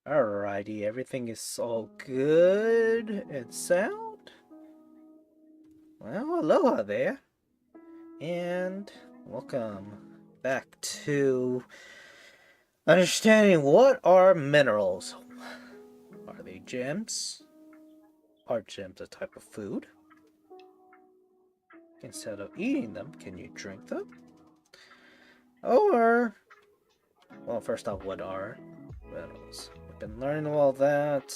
Alrighty, everything is all good and sound? Well, aloha there, and welcome back to understanding what are minerals. Are they gems? Are gems a type of food? Instead of eating them, can you drink them? Or, well, first off, what are minerals? We've been learning all that.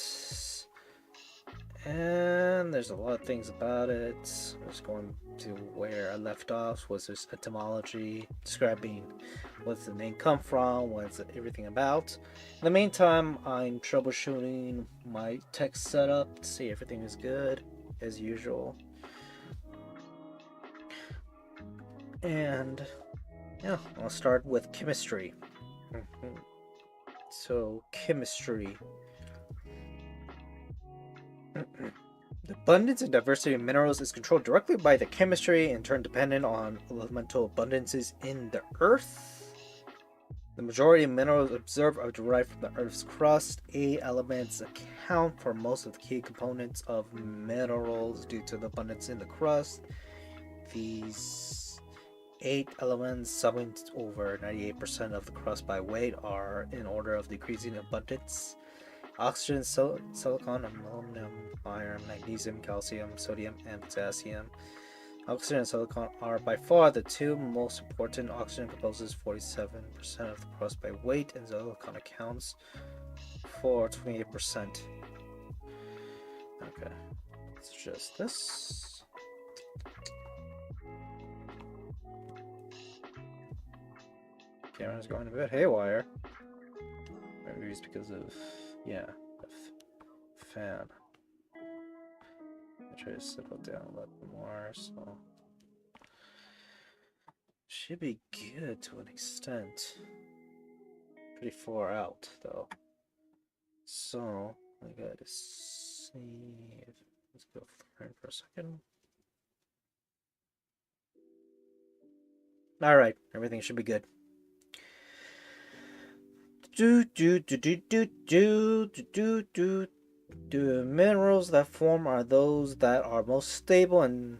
And there's a lot of things about it. Just going to where I left off was this etymology, describing what's the name come from, what's everything about. In the meantime, I'm troubleshooting my tech setup to see everything is good as usual. And yeah, I'll start with chemistry. So, chemistry. The abundance and diversity of minerals is controlled directly by the chemistry, in turn dependent on elemental abundances in the earth. The majority of minerals observed are derived from the Earth's crust. 8 elements account for most of the key components of minerals due to the abundance in the crust. These 8 elements, summing over 98% of the crust by weight, are in order of decreasing abundance. Oxygen, silicon, aluminum, iron, magnesium, calcium, sodium, and potassium. Oxygen and silicon are by far the two most important. Oxygen composes 47% of the crust by weight, and silicon accounts for 28%. Okay, it's just this. Camera's going a bit haywire. Maybe it's because of, yeah, the fan. I try to settle down a little more, so should be good to an extent. Pretty far out though. So I gotta see. Let's go for a second. All right, everything should be good. The minerals that form are those that are most stable and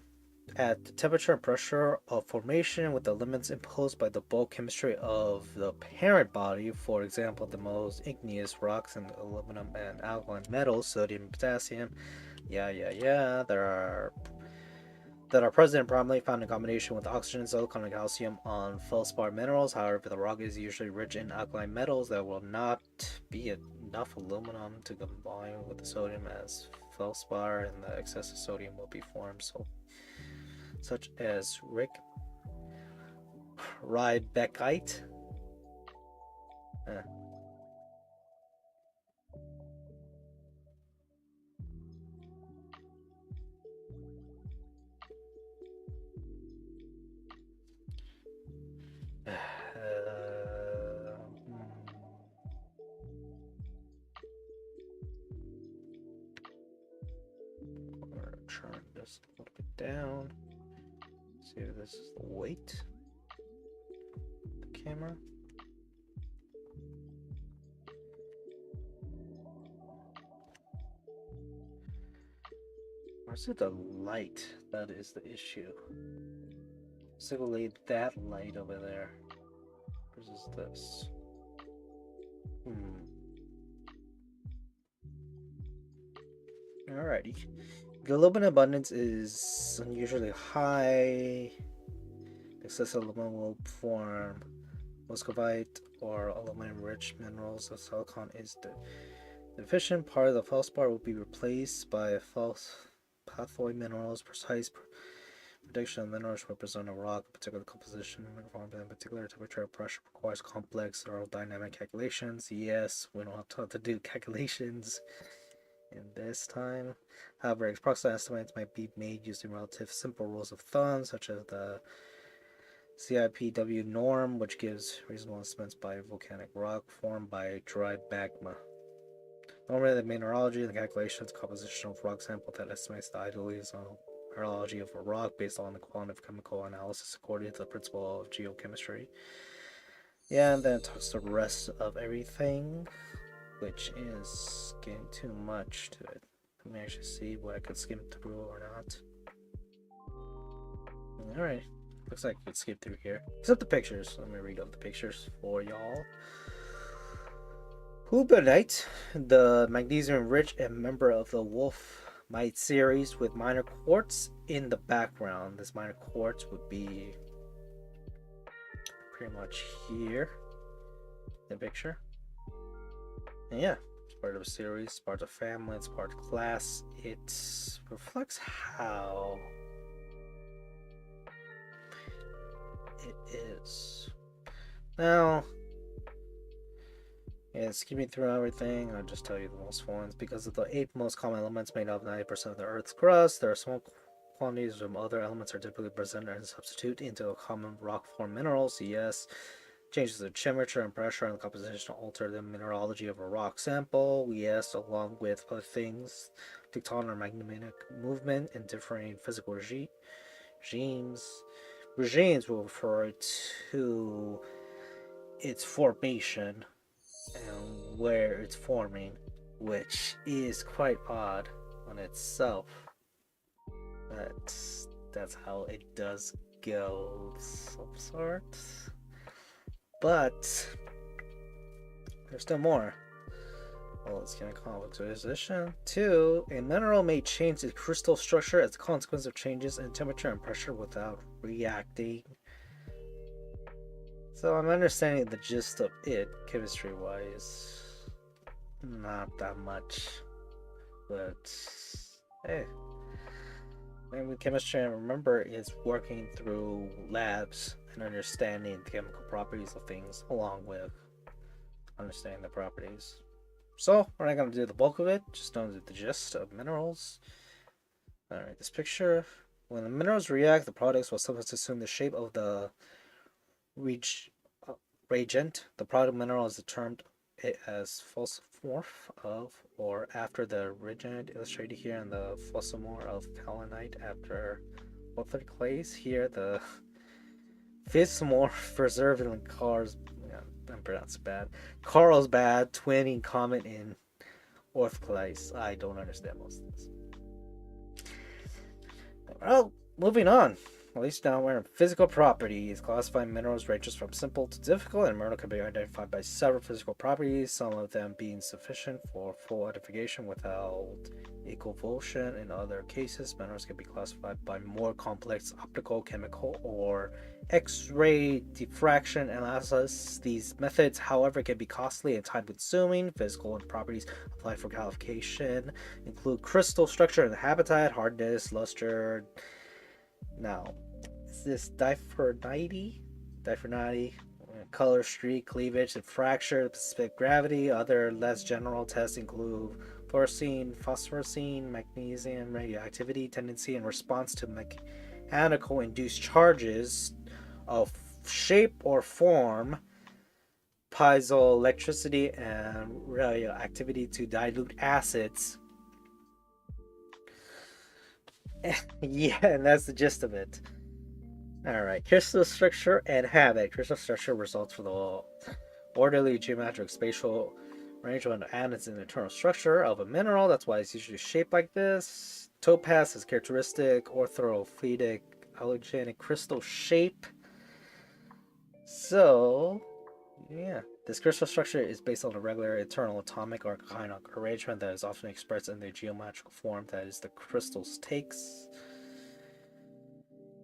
at the temperature and pressure of formation with the limits imposed by the bulk chemistry of the parent body. For example, the most igneous rocks and aluminum and alkaline metals, sodium and potassium. That are present and prominently found in combination with oxygen, silicon, and calcium on feldspar minerals. However, the rock is usually rich in alkaline metals that will not be enough aluminum to combine with the sodium as feldspar, and the excess of sodium will be formed, such as Riebeckite. Eh. I'm gonna turn this a little bit down. See if this is the weight of the camera. Or is it the light that is the issue? Simply that light over there versus this. Alrighty. Globin abundance is unusually high. Excessive aluminum will form muscovite or aluminum-rich minerals. The silicon is the deficient part of the feldspar will be replaced by false pathoid minerals. Precise prediction of minerals represent a rock, particular composition, formed in particular temperature and pressure requires complex aerodynamic calculations. Yes, we don't have time to do calculations in this time. However, approximate estimates might be made using relative simple rules of thumb, such as the CIPW norm, which gives reasonable estimates by volcanic rock formed by dry magma. Normally, the mineralogy and the calculations composition of rock sample that estimates the idealized mineralogy of a rock based on the quantitative chemical analysis according to the principle of geochemistry. Yeah, and then it talks the rest of everything. which is getting too much to it. Let me actually see what I could skim through or not. Alright, looks like I could skip through here. Except the pictures. Let me read up the pictures for y'all. Hubernite, the magnesium-rich and member of the wolfmite series with minor quartz in the background. This minor quartz would be pretty much here in the picture. And yeah, it's part of a series, it's part of family, it's part of class. It reflects how it is. Now, yeah, skimming through everything, I'll just tell you the most ones. Because of the 8 most common elements made up 90% of the Earth's crust, there are small quantities of other elements are typically present and substitute into a common rock form minerals. Yes, changes in temperature and pressure and the composition alter the mineralogy of a rock sample. Yes, along with other things, tectonic or magnetic movement and differing physical regimes. Regimes will refer to its formation and where it's forming, which is quite odd on itself. That's how it does go, some sort. But there's still more. Well, let's get a composition. 2. A mineral may change its crystal structure as a consequence of changes in temperature and pressure without reacting. So I'm understanding the gist of it, chemistry-wise. Not that much. But, hey. Maybe chemistry, I remember, is working through labs and understanding the chemical properties of things along with understanding the properties. So, we're not going to do the bulk of it, just know the gist of minerals. Alright, this picture. When the minerals react, the products will sometimes assume the shape of the reagent. The product mineral is termed as fossilmorph of or after the reagent, illustrated here in the fossilmorph of kaolinite after orthotic clays. Here, the Fismorph preserved in Carl's, yeah, I'm pronouncing bad. Carlsbad twinning comet in orthoclase. I don't understand most of this. Well, moving on. At least now we're in physical properties. Classifying minerals ranges from simple to difficult, and a mineral can be identified by several physical properties, some of them being sufficient for full identification without equivulsion. In other cases, minerals can be classified by more complex optical, chemical, or X-ray diffraction analysis. These methods, however, can be costly and time-consuming. Physical properties applied for qualification include crystal structure and habitat, hardness, luster. Now, is this diphernity, color, streak, cleavage, and fracture, specific gravity? Other less general tests include fluorescein, phosphorusine, magnesium, radioactivity, tendency, and response to mechanical induced charges of shape or form, piezoelectricity, and radioactivity to dilute acids. Yeah, and that's the gist of it. Alright, crystal structure and habit. Crystal structure results from the orderly geometric spatial arrangement of atoms in the internal structure of a mineral. That's why it's usually shaped like this. Topaz is characteristic orthophytic allogeneic crystal shape. So, yeah, this crystal structure is based on a regular internal atomic or ionic arrangement that is often expressed in the geometrical form that is the crystals takes.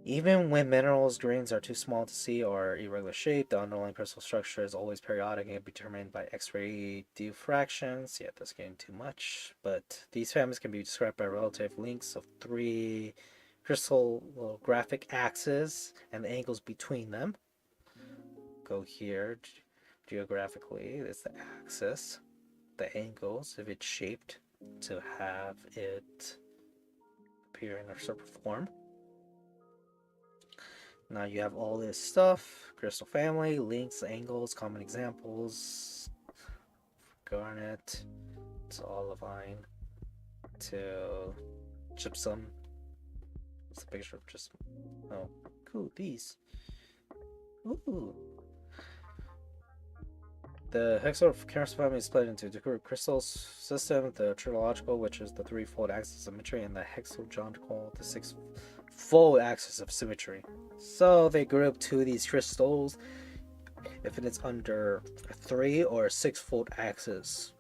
Even when minerals grains are too small to see or irregular shape, the underlying crystal structure is always periodic and can be determined by X-ray diffractions. Yeah, that's getting too much. But these families can be described by relative lengths of 3 crystallographic axes and the angles between them. Go here geographically. It's the axis, the angles, if it's shaped to have it appear in a certain form. Now you have all this stuff, crystal family, links, angles, common examples, garnet to olivine to gypsum. What's the picture of gypsum? Oh, cool, these. Ooh. The hexachemical family is split into the crystal system, the trilogical, which is the threefold axis of symmetry, and the hexagonal, the six-fold axis of symmetry. So they group two of these crystals if it's under a three or six-fold axis.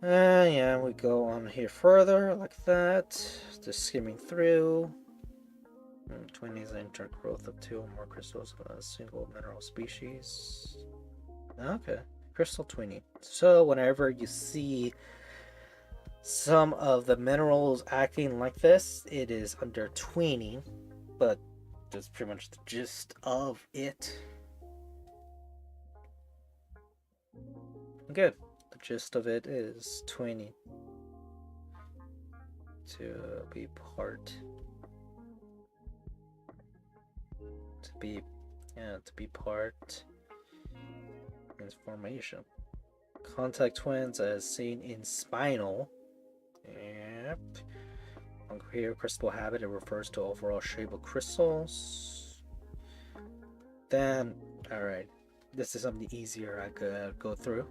Yeah, we go on here further like that, just skimming through. 20 is the intergrowth of two or more crystals of a single mineral species. Okay, crystal 20. So whenever you see some of the minerals acting like this, it is under 20, but that's pretty much the gist of it. Good. The gist of it is 20 to be part in formation. Contact twins as seen in spinal. Yep. On here, crystal habit, it refers to overall shape of crystals. Then, alright, this is something easier I could go through.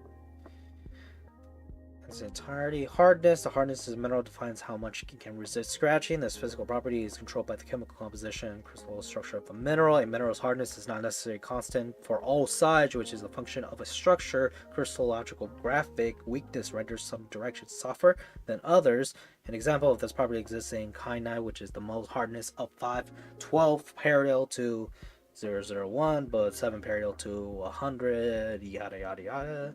Its entirety. Hardness. The hardness of the mineral defines how much it can resist scratching. This physical property is controlled by the chemical composition, crystal structure of the mineral. A mineral's hardness is not necessarily constant for all sides, which is a function of a structure. Crystallological graphic weakness renders some directions softer than others. An example of this property exists in kyanite, which is the most hardness of 512 parallel to 001, but 7 parallel to 100, yada yada yada.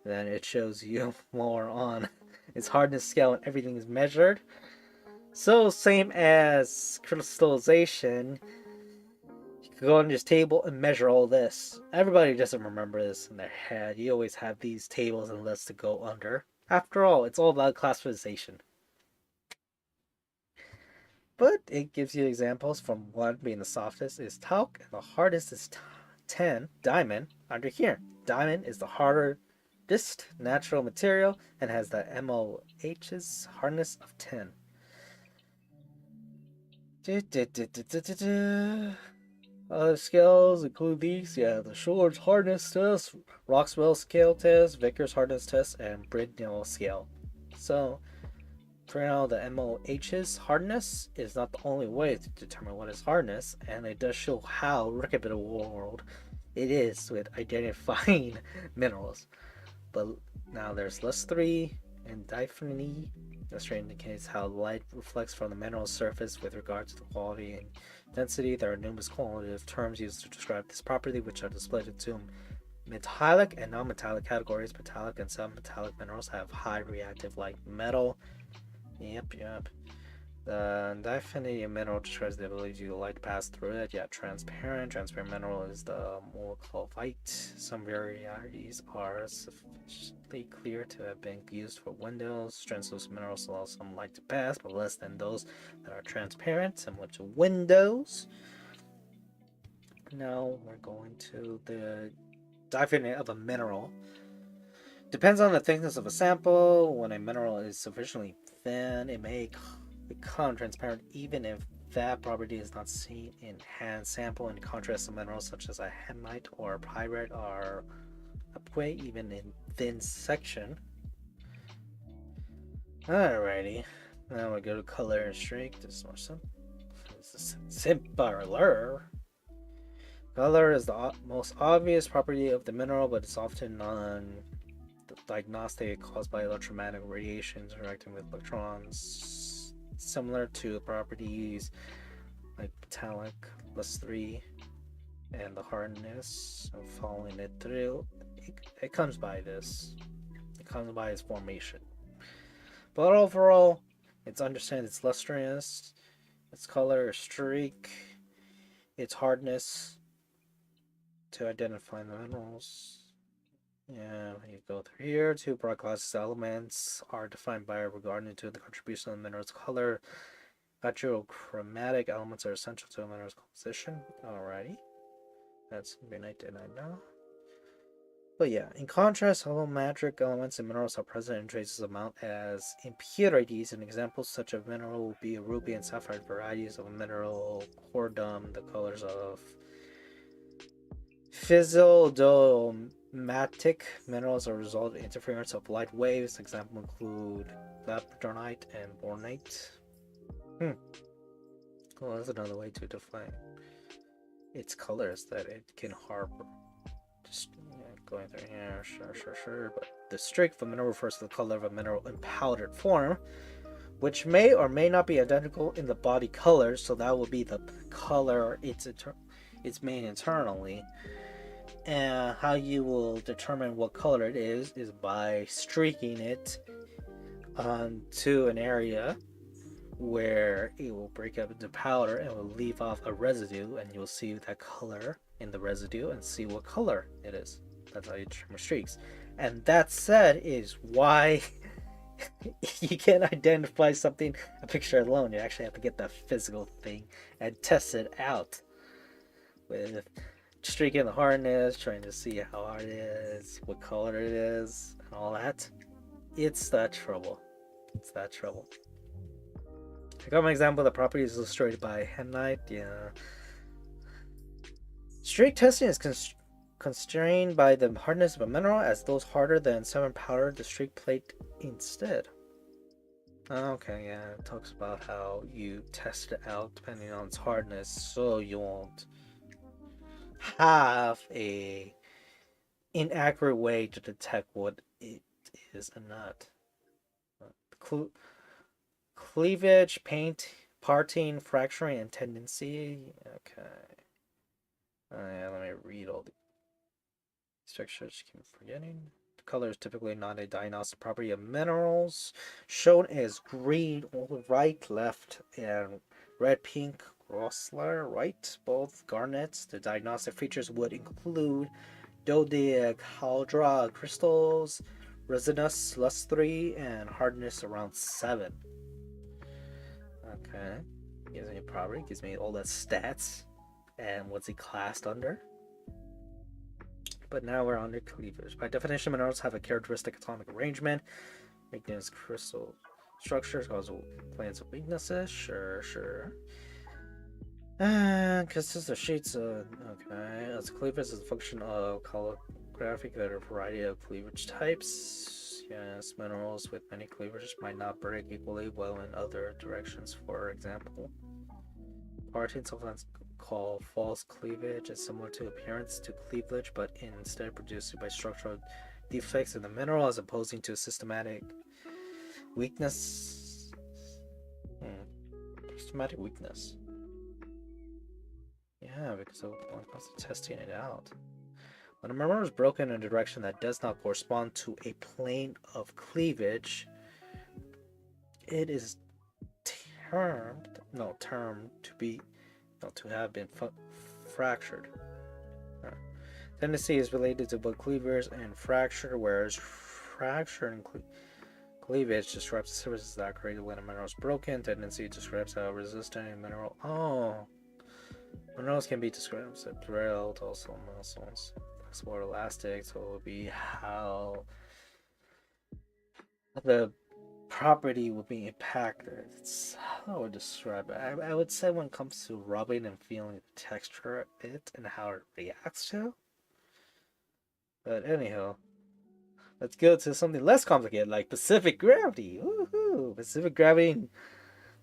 Then it shows you more on its hardness scale and everything is measured. So same as crystallization, you can go on this table and measure all this. Everybody doesn't remember this in their head. You always have these tables and lists to go under. After all, it's all about classification. But it gives you examples from one being the softest is talc and the hardest is 10, diamond, under here. Diamond is the harder natural material and has the MOH's hardness of 10. Other scales include these, the Shor's hardness test, Roxwell scale test, Vickers hardness test, and Bridnell scale. So, for now, the MOH's hardness is not the only way to determine what is hardness, and it does show how reputable world it is with identifying minerals. But now there's less 3 and diphony. This indicates how light reflects from the mineral surface with regard to the quality and density. There are numerous qualitative terms used to describe this property, which are displayed in two metallic and non-metallic categories. Metallic and sub-metallic minerals have high reactive like metal. Yep. The diphony mineral describes the ability to light pass through it. Transparent. Transparent mineral is the molybite. Some varieties are sufficiently clear to have been used for windows. Translucent minerals allow some light to pass, but less than those that are transparent, similar to windows. Now we're going to the diphony of a mineral. Depends on the thickness of a sample. When a mineral is sufficiently thin, it may become transparent even if that property is not seen in hand sample. In contrast to minerals such as a hemite or pyrite are upway even in thin section. Alrighty, now we go to color and streak. This is more simple. Simpler. Color is the most obvious property of the mineral, but it's often non-diagnostic, caused by electromagnetic radiation interacting with electrons, similar to properties like metallic, +3, and the hardness of following it through. It comes by this. It comes by its formation. But overall, it's understand its lustrous, its color, streak, its hardness to identify the minerals. Yeah, you go through here. Two broad classes of elements are defined by regarding to the contribution of the mineral's color. Chromatic elements are essential to a mineral's composition. Alrighty. That's midnight and I know. But yeah, in contrast, holometric elements in minerals are present in traces amount as impurities. An example such of mineral would be a ruby and sapphire varieties of a mineral corundum. The colors of Physiodolomatic minerals are a result of interference of light waves. Examples include labradorite and bornite. Well, that's another way to define its colors that it can harbor. Just going through here, sure. But the streak of a mineral refers to the color of a mineral in powdered form, which may or may not be identical in the body color. So that will be the color it's made internally. And how you will determine what color it is by streaking it onto an area where it will break up into powder and will leave off a residue, and you'll see that color in the residue and see what color it is. That's how you determine streaks. And that said is why you can't identify something a picture alone. You actually have to get the physical thing and test it out with streaking the hardness, trying to see how hard it is, what color it is, and all that. It's that trouble. I got my example. The property is illustrated by Henite. Yeah. Streak testing is constrained by the hardness of a mineral, as those harder than 7 powder the streak plate instead. Okay, yeah, it talks about how you test it out depending on its hardness, so you won't have a inaccurate way to detect what it is and not. Cleavage, paint, parting, fracturing, and tendency. Okay. Yeah, let me read all the structures. Keep forgetting. The color is typically not a diagnostic property of minerals. Shown as green, right, left, and red, pink, Rossler, right, both garnets. The diagnostic features would include dodecahedral crystals, resinous lustrity, and hardness around 7. Okay. Gives me a property, gives me all the stats and what's he classed under. But now we're under cleavage. By definition, minerals have a characteristic atomic arrangement. Weakness crystal structures cause planes of weaknesses. Sure. And consists of sheets of okay. As cleavage is a function of calligraphic, there are a variety of cleavage types. Yes, minerals with many cleavages might not break equally well in other directions. For example, parting, sometimes called false cleavage, is similar to appearance to cleavage, but instead produced by structural defects in the mineral as opposed to systematic weakness. Systematic weakness. Yeah, because when it comes to testing it out. When a mineral is broken in a direction that does not correspond to a plane of cleavage, it is termed to have been fractured. Tendency is related to both cleavage and fracture, whereas fracture and cleavage describes the surfaces that are created when a mineral is broken. Tendency describes how resistant a mineral. Minerals can be described as drilled, also muscles. Flexible or elastic, so it will be how the property will be impacted. It's how I would describe it. I would say when it comes to rubbing and feeling the texture of it and how it reacts to. But anyhow, let's go to something less complicated like specific gravity. Woohoo! Specific gravity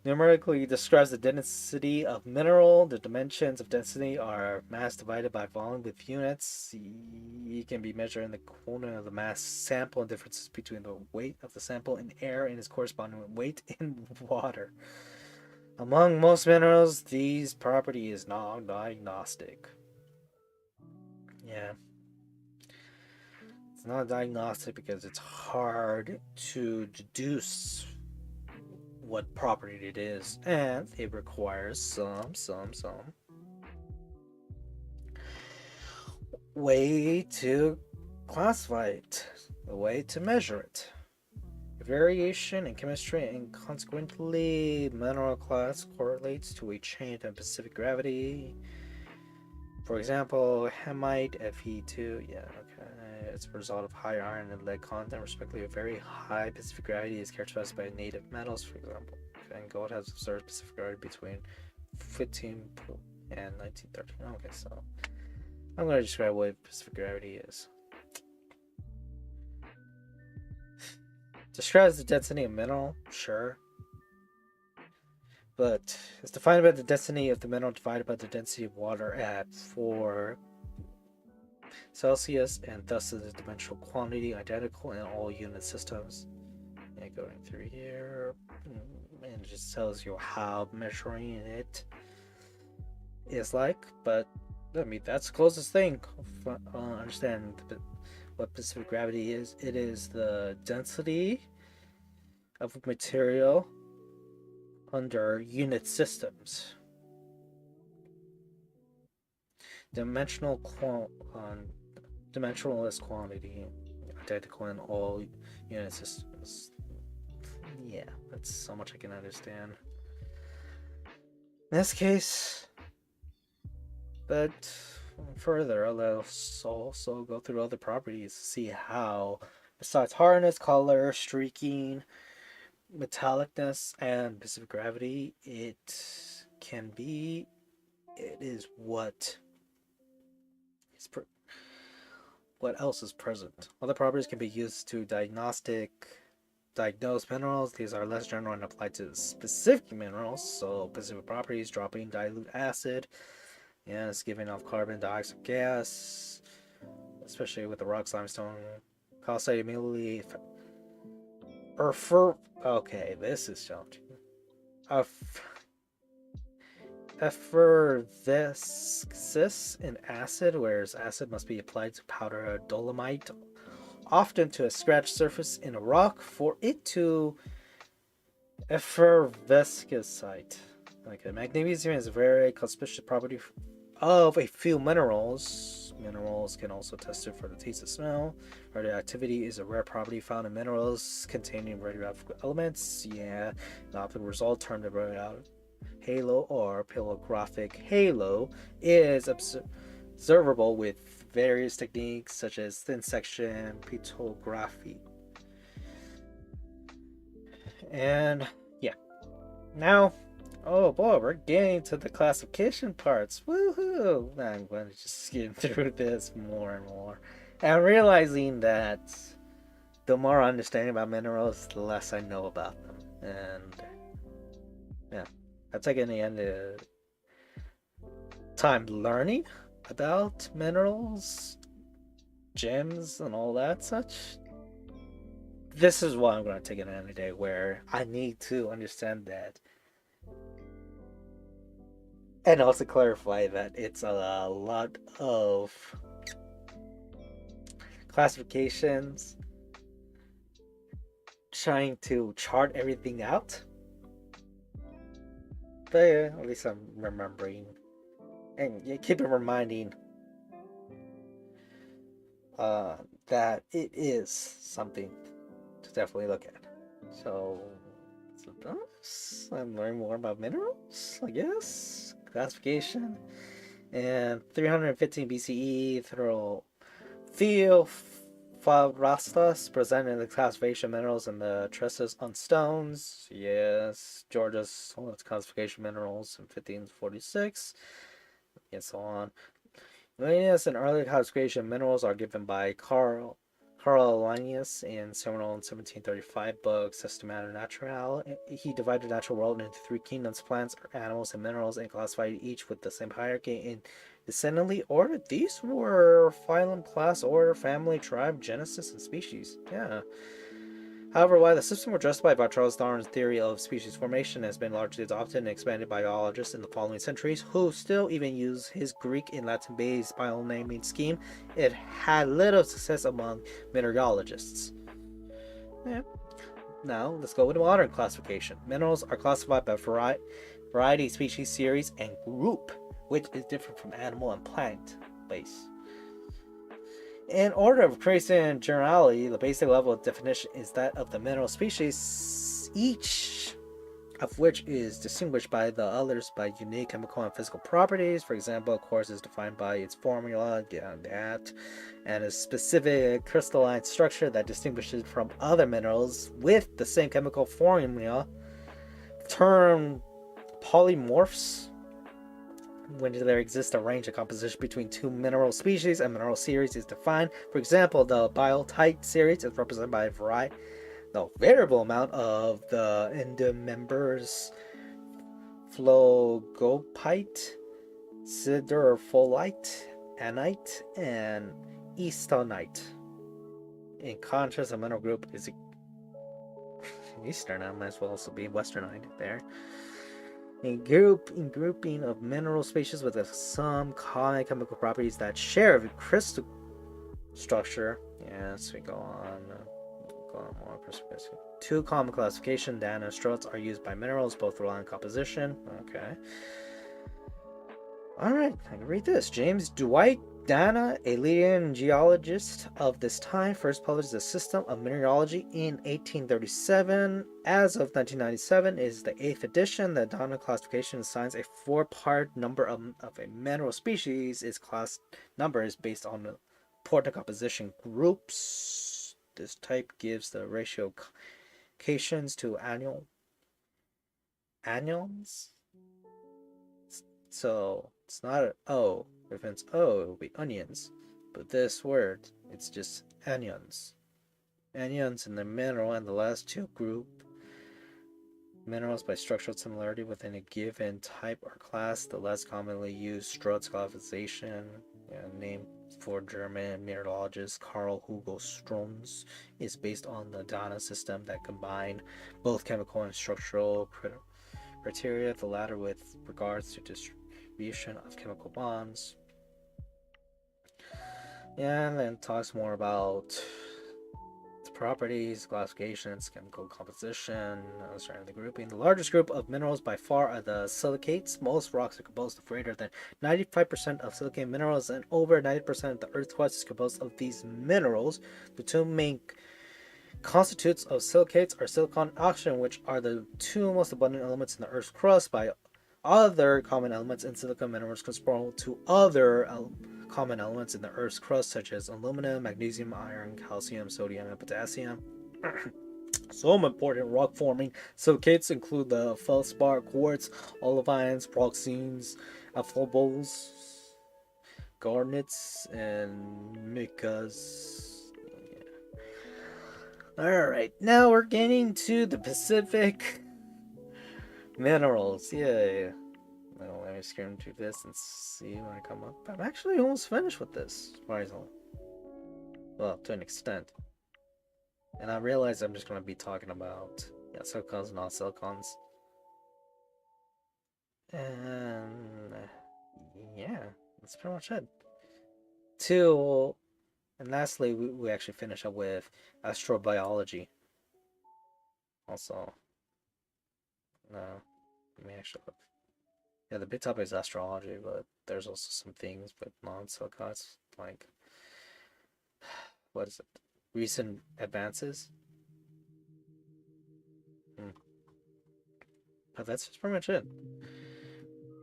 numerically describes the density of mineral. The dimensions of density are mass divided by volume with units. It can be measured in the quotient of the mass sample and differences between the weight of the sample in air and its corresponding weight in water. Among most minerals, these property is non-diagnostic. Yeah. It's not diagnostic because it's hard to deduce what property it is, and it requires some way to classify it, a way to measure it. Variation in chemistry and consequently mineral class correlates to a change in specific gravity. For example, hemite Fe2, it's a result of high iron and lead content, respectively. A very high specific gravity is characterized by native metals, for example. And gold has observed specific gravity between 15 and 1913. Okay, so I'm going to describe what specific gravity is. Describes the density of mineral, sure. But it's defined by the density of the mineral divided by the density of water at 4 Celsius, and thus is the dimensional quantity identical in all unit systems. And going through here, and it just tells you how measuring it is like. But I mean, that's the closest thing of understanding what specific gravity is. It is the density of material under unit systems. Dimensionless quantity identical in all unit systems. Yeah, that's so much I can understand. In this case, but further, I'll also go through other properties to see how, besides hardness, color, streaking, metallicness, and specific gravity, it is what else is present. Other properties can be used to diagnose minerals. These are less general and apply to specific minerals. So specific properties: dropping dilute acid, yes, giving off carbon dioxide gas, especially with the rocks limestone. Calcite immediately. Okay, this is challenging. Effervescence in acid, whereas acid must be applied to powder dolomite, often to a scratched surface in a rock, for it to effervescite. Okay, magnesium is a very conspicuous property of a few minerals. Minerals can also test it for the taste and smell. Radioactivity is a rare property found in minerals containing radioactive elements. Yeah, the optical result termed a radioactive halo or pyrographic halo is observable with various techniques such as thin section petrography. And yeah, now, oh boy, we're getting to the classification parts. Woohoo! I'm going to just skim through this more and more, and realizing that the more understanding about minerals, the less I know about them. And yeah, I've taken the end of time learning about minerals, gems, and all that such. This is why I'm going to take it another day, where I need to understand that. And also clarify that it's a lot of classifications, trying to chart everything out. But yeah, at least I'm remembering. And you keep reminding that it is something to definitely look at. So I'm learning more about minerals, I guess. Classification. And 315 BCE, Theophrastus presented the classification minerals and the treatises on stones. Yes, George's classification minerals in 1546, and so on. Linnaeus and early classification minerals are given by Carl Linnaeus in seminal 1735 book Systema Naturae. He divided the natural world into 3 kingdoms: plants, animals, and minerals, and classified each with the same hierarchy in descendantly order. These were phylum, class, order, family, tribe, genesis, and species. Yeah. However, while the system was justified by Charles Darwin's theory of species formation, has been largely adopted and expanded by biologists in the following centuries, who still even use his Greek and Latin-based bio-naming scheme, it had little success among mineralogists. Yeah. Now, let's go with modern classification. Minerals are classified by variety, species, series, and group, which is different from animal and plant base. In order of creation generality, the basic level of definition is that of the mineral species, each of which is distinguished by the others by unique chemical and physical properties. For example, quartz is defined by its formula, and a specific crystalline structure that distinguishes it from other minerals with the same chemical formula, termed polymorphs. when there exists a range of composition between two mineral species, a mineral series is defined. For example, the biotite series is represented by a variable amount of the endomembers phlogopite, siderofolite, anite, and eastonite. In contrast, a mineral group is Easternite, might as well also be Westernite there. A grouping of mineral species with some common chemical properties that share a crystal structure. Yes, we go on more perspective. Two common classification, Dana and Struts, are used by minerals, both rely on composition. Okay. Alright, I can read this. James Dwight Dana, a leading geologist of this time, first published the System of Mineralogy in 1837. As of 1997, it is the 8th edition. The Dana classification assigns a 4-part number of a mineral species. Its class number is based on the important composition groups. This type gives the ratio cations to anions. So it's not an O. If it's O, it will be onions. But this word, it's just anions. Anions in the mineral, and the last two group minerals by structural similarity within a given type or class. The less commonly used Strutt's classification, named for German mineralogist Carl Hugo Strunz, is based on the Dana system that combined both chemical and structural criteria, the latter with regards to distribution of chemical bonds. And then talks more about the properties, classifications, chemical composition, starting the grouping. The largest group of minerals by far are the silicates. Most rocks are composed of greater than 95% of silicate minerals, and over 90% of the Earth's crust is composed of these minerals. The two main constitutes of silicates are silicon and oxygen, which are the two most abundant elements in the Earth's crust. By other common elements in silica minerals correspond to other common elements in the Earth's crust, such as aluminum, magnesium, iron, calcium, sodium, and potassium. Some important rock-forming silicates include the feldspar, quartz, olivines, pyroxenes, afflables, garnets, and micas. Alright, now we're getting to the Pacific minerals. Yay. Well, let me skim through this and see when I come up. I'm actually almost finished with this, surprisingly. Well, to an extent. And I realize I'm just going to be talking about silicons and non-silicons. And yeah, that's pretty much it. And lastly, we actually finish up with astrobiology. Also, no, let me actually look. Yeah, the big topic is astrology, but there's also some things with non-silicons, like, what is it? Recent advances? But that's just pretty much it.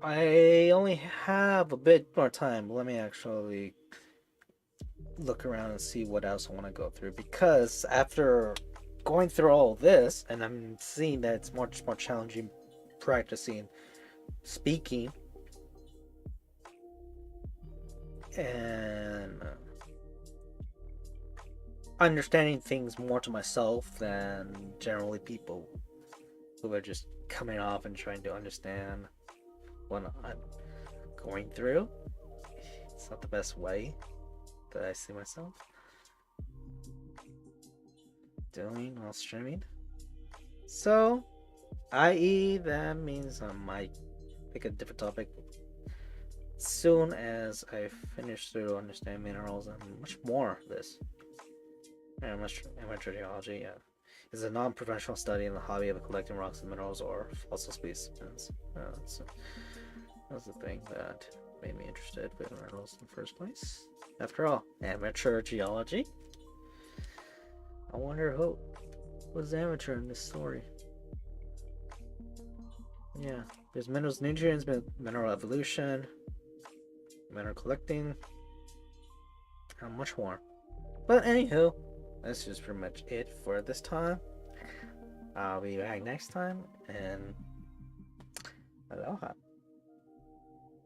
I only have a bit more time. Let me actually look around and see what else I want to go through, because after going through all this, and I'm seeing that it's much more challenging practicing speaking and understanding things more to myself than generally people who are just coming off and trying to understand what I'm going through. It's not the best way that I see myself doing while streaming. So, i.e., that means I might pick a different topic soon as I finish through understanding minerals and much more of this. Amateur geology, yeah, is a non-professional study in the hobby of collecting rocks and minerals or fossil specimens. That's the thing that made me interested in minerals in the first place. After all, amateur geology. I wonder who was amateur in this story. Yeah, there's minerals, nutrients, mineral evolution, mineral collecting, and much more. But anywho, that's just pretty much it for this time. I'll be back next time, and aloha.